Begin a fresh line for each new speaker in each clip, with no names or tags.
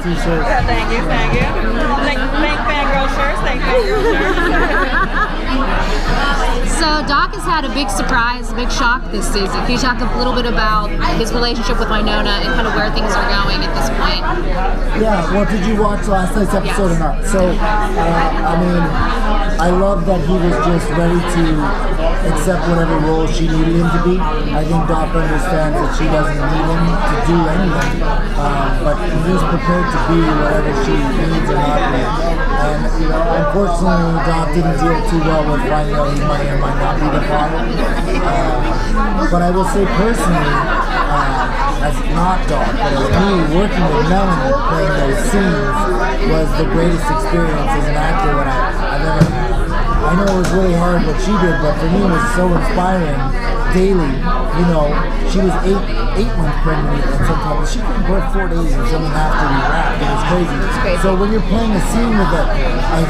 t-shirt.
Yeah, thank you. Thank fangirl shirts. Thank fangirl shirts.
So Doc has had a big surprise, a big shock this season. Can you talk a little bit about his relationship with Wynonna and kind of where things are going at this point?
Yeah, well, did you watch last night's episode or not? So, I mean, I love that he was just ready to accept whatever role she needed him to be. I think Doc understands that she doesn't need him to do anything, but he's prepared to be whatever she needs or not be. And, unfortunately, Doc didn't deal too well with finding out he might or might not be the father. But I will say personally, as not Doc, but as me, working with Melanie playing those scenes was the greatest experience as an actor that I've ever had. I know it was really hard what she did, but for me it was so inspiring daily. She was eight months pregnant and sometimes she couldn't birth 4 days or something after we wrapped. It was crazy. So when you're playing a scene with a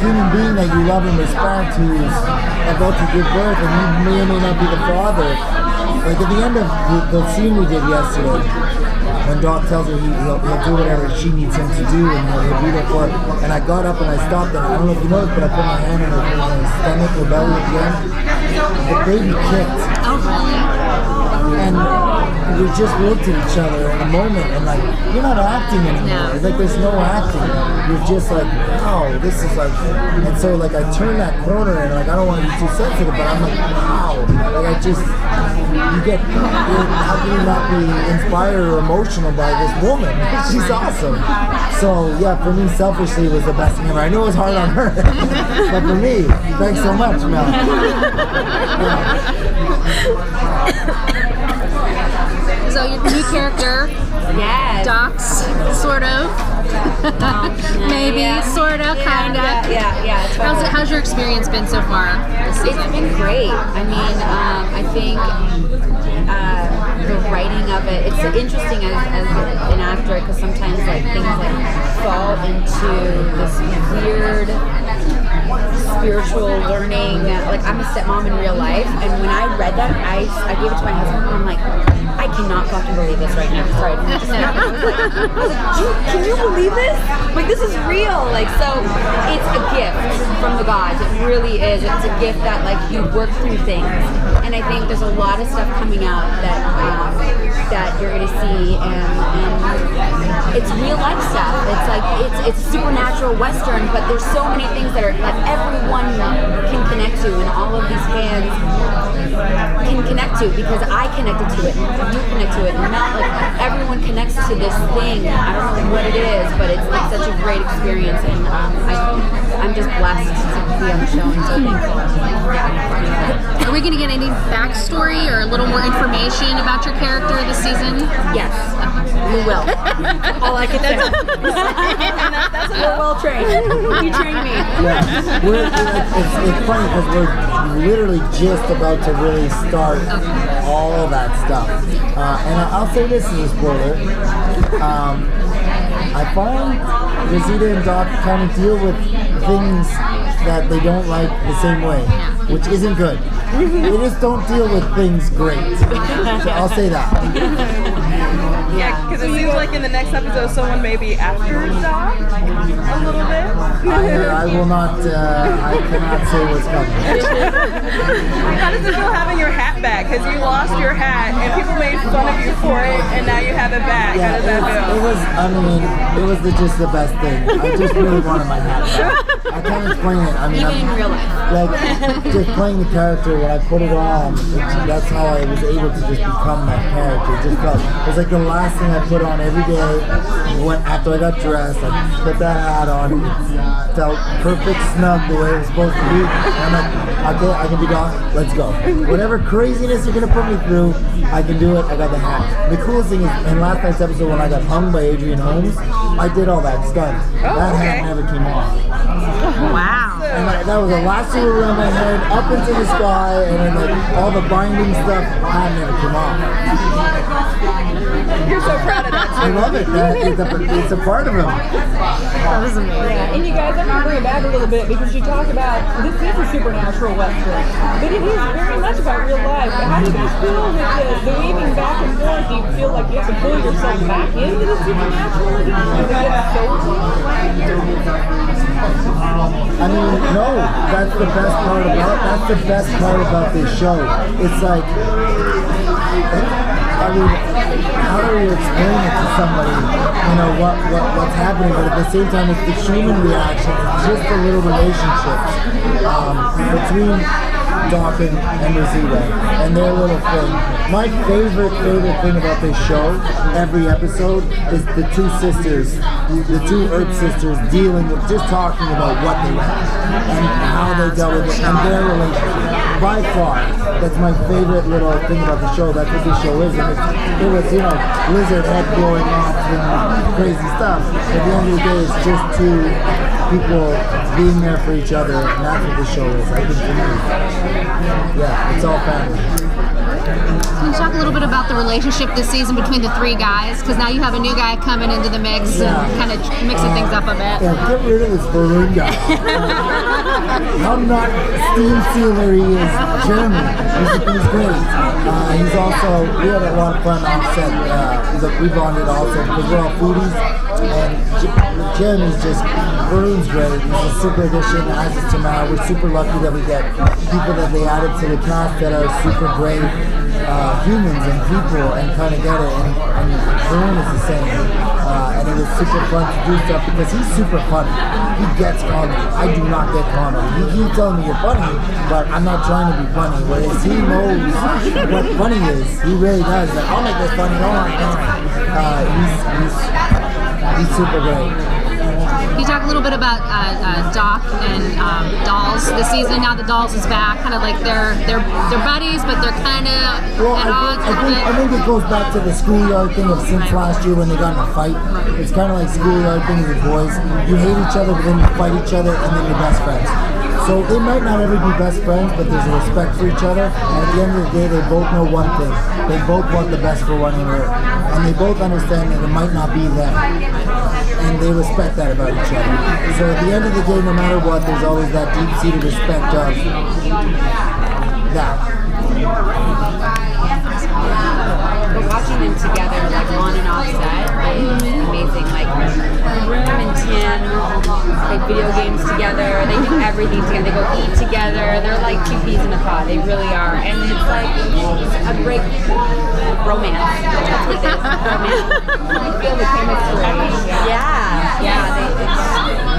human being that you love and respect who's about to give birth and you may or may not be the father, like at the end of the scene we did yesterday, when Doc tells her he'll do whatever she needs him to do and he'll be there for her. And I got up and I stopped and I don't know if you noticed, but I put my hand on her stomach or belly at the end. The baby kicked.
Oh, really?
And we just looked at each other in a moment and like, you're not acting anymore.
No.
It's like there's no acting. You're just like, wow, this is like, and so like I turned that corner and like I don't want to be too sensitive, but I'm like, wow. Like how can you not be inspired or emotional by this woman? She's awesome. So yeah, for me selfishly it was the best thing ever. I know it was hard on her, but for me, thanks so much, Mel.
So your new character, Doc's, sort of, maybe, sort of, kind of.
Yeah. Totally.
How's your experience been so far this season?
It's been great. I mean, I think the writing of it, it's interesting as an actor because sometimes like things like fall into this weird spiritual learning. Like I'm a stepmom in real life, and when I read that, I gave it to my husband, and I'm like, I cannot fucking believe this right now. Sorry, I was like, can you believe this? Like this is real. Like so, it's a gift from the gods. It really is. It's a gift that like you work through things, and I think there's a lot of stuff coming out that you're gonna see, and it's real life stuff. It's like it's supernatural western, but there's so many things that are like everyone can connect to, and all of these fans can connect to because I connected to it, and you connect to it, and not like everyone connects to this thing. I don't know what it is, but it's like such a great experience, and I'm just blessed to be on the show and so thankful.
Are we going to get any backstory or a little more information about your character this season?
Yes, we will. All I can say. That's we're well trained. You trained me.
Yeah, it's funny because we're literally just about to really start all that stuff. And I'll say this as a spoiler. I find Rosita and Doc kind of deal with things that they don't like the same way, which isn't good. They just don't deal with things great. So I'll say that.
Yeah, because it seems like in the next episode someone may be after Doc a little bit.
I will not, I cannot say what's coming.
How does it feel having your hat back? Because you lost your hat and people made fun of you for it and now you have it back.
Yeah,
how does that feel?
It was just the best thing. I just really wanted my hat back. I can't explain it. I mean,
even in real life.
Like, just playing the character, when I put it on, that's how I was able to just become that character. It just felt, it was like the last thing I put on every day. After I got dressed, I put that hat on, felt perfect snug the way it was supposed to be. And I'm like, okay, I can be Doc, let's go. Whatever craziness you're gonna put me through, I can do it, I got the hat. The coolest thing is, in last night's episode when I got hung by Adrian Holmes, I did all that stunt. That hat never came off.
Wow.
And that was a lasso around my head, up into the sky, and then like all the binding stuff, that never came off.
You're so proud of that.
I love it. It's a part of him.
That was amazing.
Yeah, and you guys, I'm going to bring it back a little bit because you talk about this is a supernatural western, but it is very much about real life. How do you guys feel with the weaving back and forth? Do you feel like you have to pull yourself back into the supernatural again? Or is it so
I mean, no, that's the best part about this show. It's like, I mean, how do you explain it to somebody, you know, what's happening, but at the same time, it's the human reaction, it's just the little relationships between Doc and Rosita and their little thing. My favorite thing about this show, every episode, is the two Earp sisters dealing with, just talking about what they went and how they dealt with it and their relationship. By far, that's my favorite little thing about the show. That's what this show is. And it was, you know, lizard head blowing off and crazy stuff. At the end of the day, it's just two people being there for each other, and that's what the show is. I think for me, yeah, it's all family.
Can you talk a little bit about the relationship this season between the three guys? Because now you have a new guy coming into the mix and kind of mixing things up a bit.
Yeah, get rid of this balloon guy. How not steam sealer he is, Jeremy. He's great. He's also, we had a lot of fun on set. We bonded also because we're all foodies. And Jeremy's just, Varun's great. He's a super addition, as is Tamara. We're super lucky that we get people that they added to the cast that are super great humans and people and kind of get it. And Varun is the same. And it was super fun to do stuff because he's super funny. He gets comedy. I do not get comedy. He keeps telling me you're funny, but I'm not trying to be funny. Whereas he knows what funny is. He really does. Like, I'll make this funny. Don't worry. He's super great.
Can you talk a little bit about Doc and Dolls this season? Now that Dolls is back, kind of like they're buddies, but they're kind of at odds.
I think it goes back to the schoolyard thing of since last year when they got in a fight. It's kind of like schoolyard thing with boys. You hate each other, but then you fight each other, and then you're best friends. So they might not ever be best friends, but there's a respect for each other. And at the end of the day, they both know one thing. They both want the best for one another. And they both understand that it might not be them. And they respect that about each other. So at the end of the day, no matter what, there's always that deep-seated respect of that.
But watching them together, like on and off set, is amazing. Like Room and Tim play video games together. They do everything together. They go eat together. They're like two peas in a pod. They really are. And it's like a great romance. That's what it is. Romance. You feel the chemistry.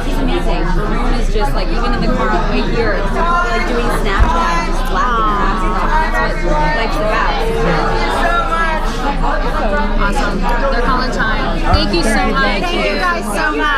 He's amazing. Room is just like, even in the car on the way here, it's like doing Snapchat, just laughing. That's what life's about.
Awesome. They're calling time. Thank you so much.
Thank you guys so much.